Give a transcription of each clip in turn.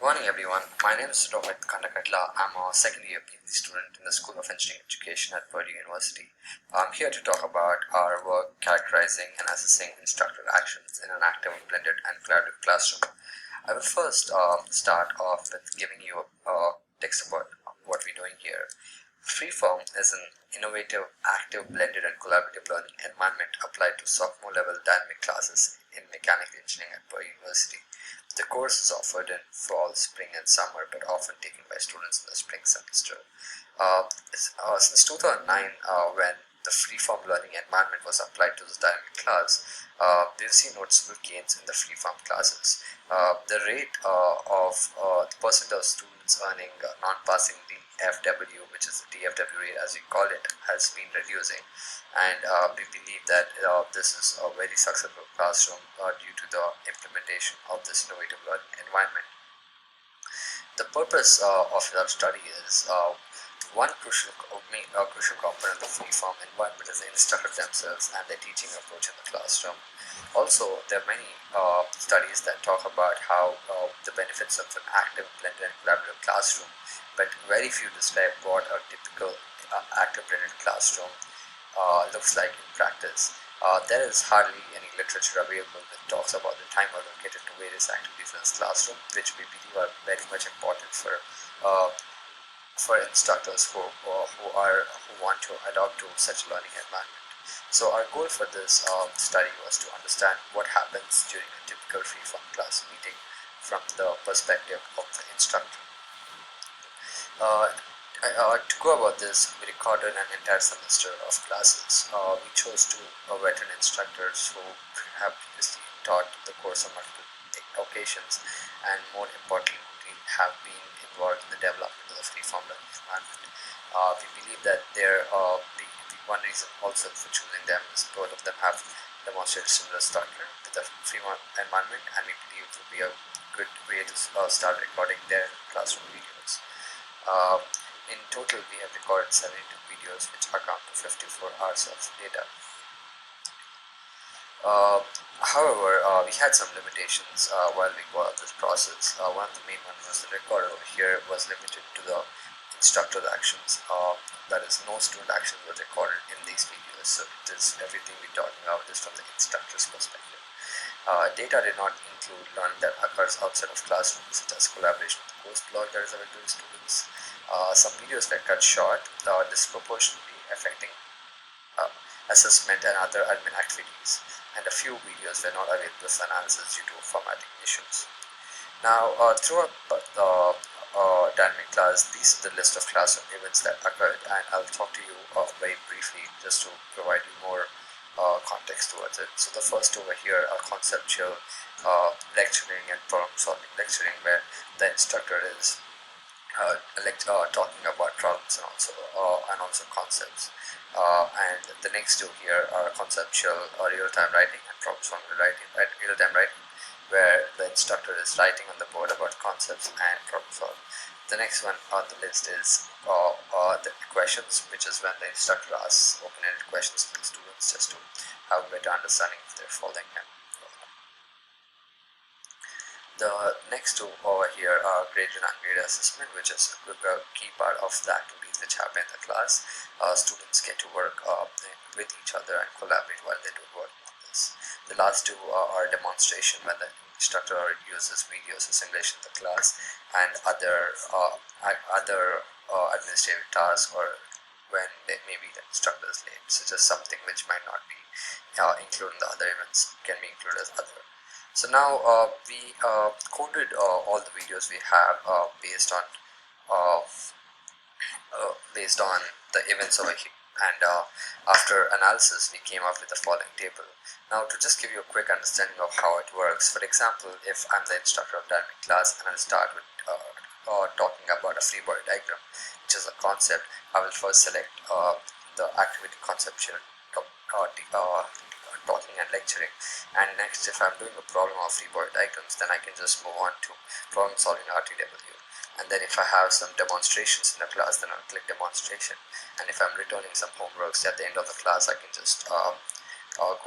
Morning everyone, my name is Kandakatla. I'm a second year PhD student in the School of Engineering Education at Berger University. I'm here to talk about our work characterizing and assessing instructor actions in an active, blended and collaborative classroom. I will first start off with giving you a text about what we're doing here. Freeform is an innovative, active, blended and collaborative learning environment applied to sophomore level dynamic classes in mechanical engineering at Berger University. The course is offered in fall, spring and summer, but often taken by students in the spring semester. Since 2009, when the freeform learning environment was applied to the dynamic class, we've seen noticeable gains in the freeform classes. The rate of the percent of students earning non-passing DFW, which is the DFW rate as we call it, has been reducing, and we believe that this is a very successful classroom due to the implementation of this innovative learning environment. The purpose of our study is one crucial component of the freeform environment is the instructor themselves and their teaching approach in the classroom. Also, there are many studies that talk about how the benefits of an active, blended and collaborative classroom, but very few describe what a typical active blended classroom looks like in practice. There is hardly any literature available that talks about the time allocated to various activities in this classroom, which we believe are very much important for instructors who want to adopt to such a learning environment. So our goal for this study was to understand what happens during a typical freeform class meeting from the perspective of the instructor. To go about this, we recorded an entire semester of classes. We chose two veteran instructors who have previously taught the course on multiple occasions and more importantly have been involved in the development of the freeform learning environment. We believe that the one reason also for choosing them is both of them have demonstrated similar structure to the freeform environment, and we believe it will be a good way to start recording their classroom videos. In total, we have recorded 72 videos, which account to 54 hours of data. However, we had some limitations while we go out this process. One of the main ones was the recorder over here was limited to the instructor actions. That is, no student actions were recorded in these videos. So it is everything we're talking about is from the instructor's perspective. Data did not include learning that occurs outside of classrooms, such as collaboration with the course blog that is available to students. Some videos were cut short, disproportionately affecting assessment and other admin activities, and a few videos were not available for analysis due to formatting issues. Now, throughout the dynamic class, these are the list of classroom events that occurred, and I'll talk to you very briefly just to provide you more context towards it. So the first over here are conceptual lecturing and problem solving lecturing, where the instructor is talking about problems and also concepts. And the next two here are conceptual real-time writing and problem solving real-time writing, where the instructor is writing on the board about concepts and problem solving. The next one on the list is the questions, which is when the instructor asks open-ended questions to the students just to have a better understanding if they're following him. The next two over here are graded and ungraded assessment, which is a key part of the activities which happen in the class. Students get to work with each other and collaborate while they do work on this. The last two are demonstration, when the instructor uses videos or simulation in the class, and other administrative tasks, or when maybe the instructor is late, such as something which might not be included in the other events can be included as other. So now we coded all the videos we have based on the events over here, and after analysis we came up with the following table. Now, to just give you a quick understanding of how it works, for example, if I'm the instructor of dynamic class and I'll start with talking about a free body diagram, which is a concept, I will first select the activity conceptual talking and lecturing, and next, if I'm doing a problem of free body diagrams, then I can just move on to problem solving RTW. And then if I have some demonstrations in the class, then I'll click demonstration, and if I'm returning some homeworks at the end of the class, I can just go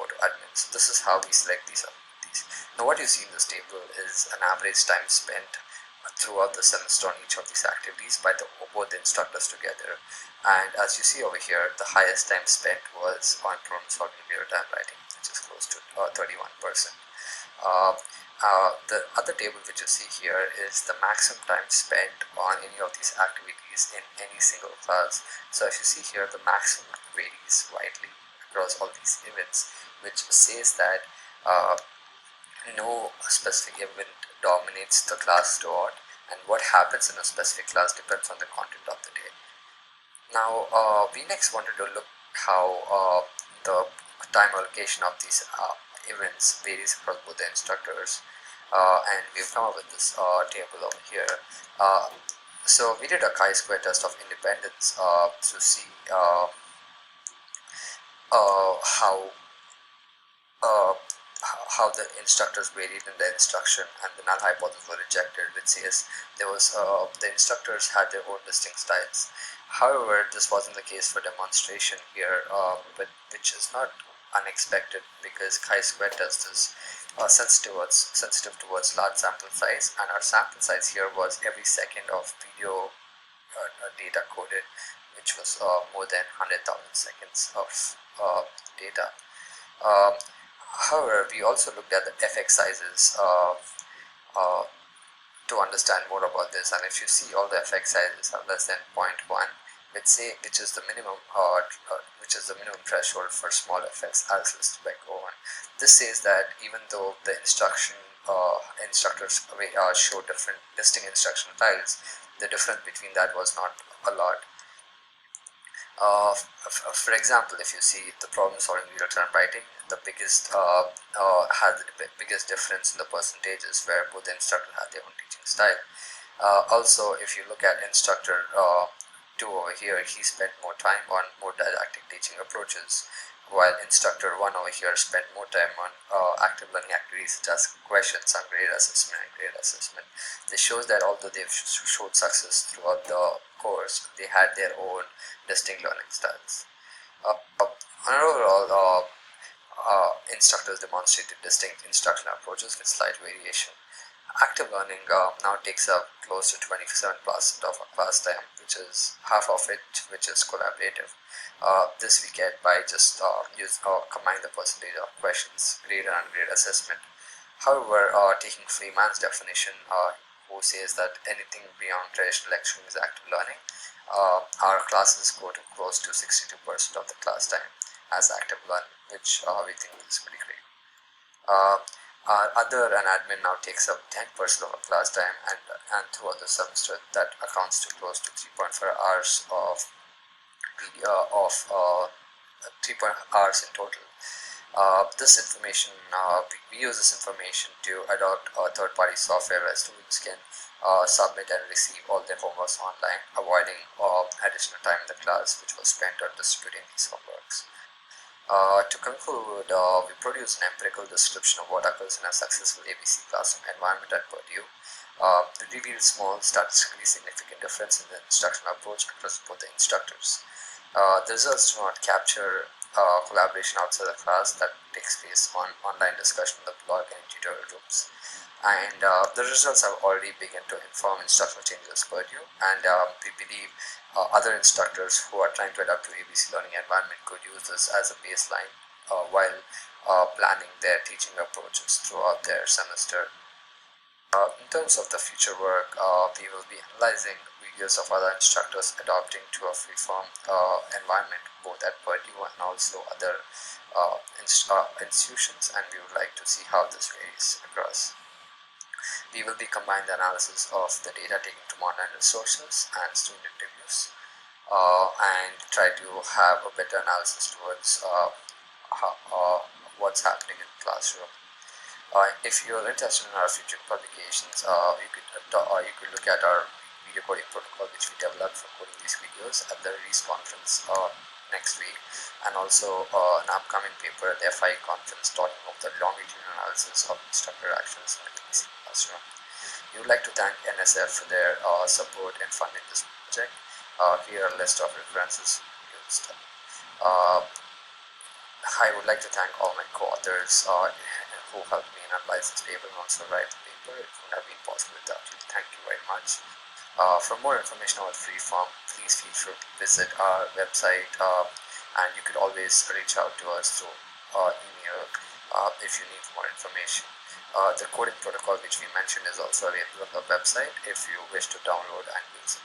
to admin. So this is how we select these activities. Now what you see in this table is an average time spent throughout the semester on each of these activities by both the instructors together. And as you see over here, the highest time spent was on problem solving real-time writing, which is close to 31%. The other table which you see here is the maximum time spent on any of these activities in any single class. So if you see here, the maximum varies widely across all these events, which says that no specific event dominates the class throughout, and what happens in a specific class depends on the content of the day. Now, we next wanted to look how the time allocation of these events varies across both the instructors, and we've come up with this table over here. So we did a chi-square test of independence to see how the instructors varied in their instruction, and the null hypothesis were rejected, which says there was the instructors had their own distinct styles. However, this wasn't the case for demonstration here, but which is not unexpected because chi-square test is sensitive towards large sample size, and our sample size here was every second of video data coded, which was more than 100,000 seconds of data. However, we also looked at the FX sizes to understand more about this, and if you see, all the FX sizes are less than 0.1, which is the minimum threshold for small FX as listed by Cohen. This says that even though the instructors show distinct instruction styles, the difference between that was not a lot. For example, if you see the problem solving real-time writing, the biggest had the biggest difference in the percentages, where both the instructor had their own teaching style. Also, if you look at instructor 2 over here, he spent more time on more didactic teaching approaches, while instructor 1 over here spent more time on active learning activities such as questions and grade assessment and grade assessment. This shows that although they've showed success throughout the course, they had their own distinct learning styles. Overall, instructors demonstrated distinct instructional approaches with slight variation. Active learning now takes up close to 27% of our class time, which is half of it, which is collaborative. This we get by just combine the percentage of questions, grade and ungrade assessment. However, taking Freeman's definition, who says that anything beyond traditional lecturing is active learning, our classes go to close to 62% of the class time as active learning, which we think is pretty great. Our other and admin now takes up 10% of our class time, and throughout the semester that accounts to close to 3.4 hours of 3 hours in total. This information, we use this information to adopt third-party software where students can submit and receive all their homeworks online, avoiding additional time in the class which was spent on distributing these homeworks. To conclude, we produce an empirical description of what occurs in a successful ABC classroom environment at Purdue. It reveals small, statistically significant difference in the instructional approach across both the instructors. The results do not capture collaboration outside the class that takes place on online discussion in the blog and tutorial rooms. And the results have already begun to inform instructional changes at Purdue, and we believe other instructors who are trying to adapt to ABC learning environment could use this as a baseline while planning their teaching approaches throughout their semester. In terms of the future work, we will be analyzing videos of other instructors adopting to a freeform environment both at Purdue and also other institutions, and we would like to see how this varies across. We will be combining the analysis of the data taken from online resources and student interviews, and try to have a better analysis towards what's happening in the classroom. If you're interested in our future publications, you could look at our video coding protocol which we developed for coding these videos at the release conference next week, and also an upcoming paper at the FI conference talking about the longitudinal analysis of instructor actions in the ABC classroom. We would like to thank NSF for their support in funding this project. Here are a list of references used. I would like to thank all my co-authors who helped me analyze this paper and also write the paper. It would not have been possible without you. Thank you very much. much. For more information about Freeform, please feel free to visit our website, and you could always reach out to us through email if you need more information. The coding protocol which we mentioned is also available on the website if you wish to download and use it.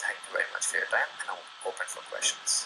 Thank you very much for your time, and I'm open for questions.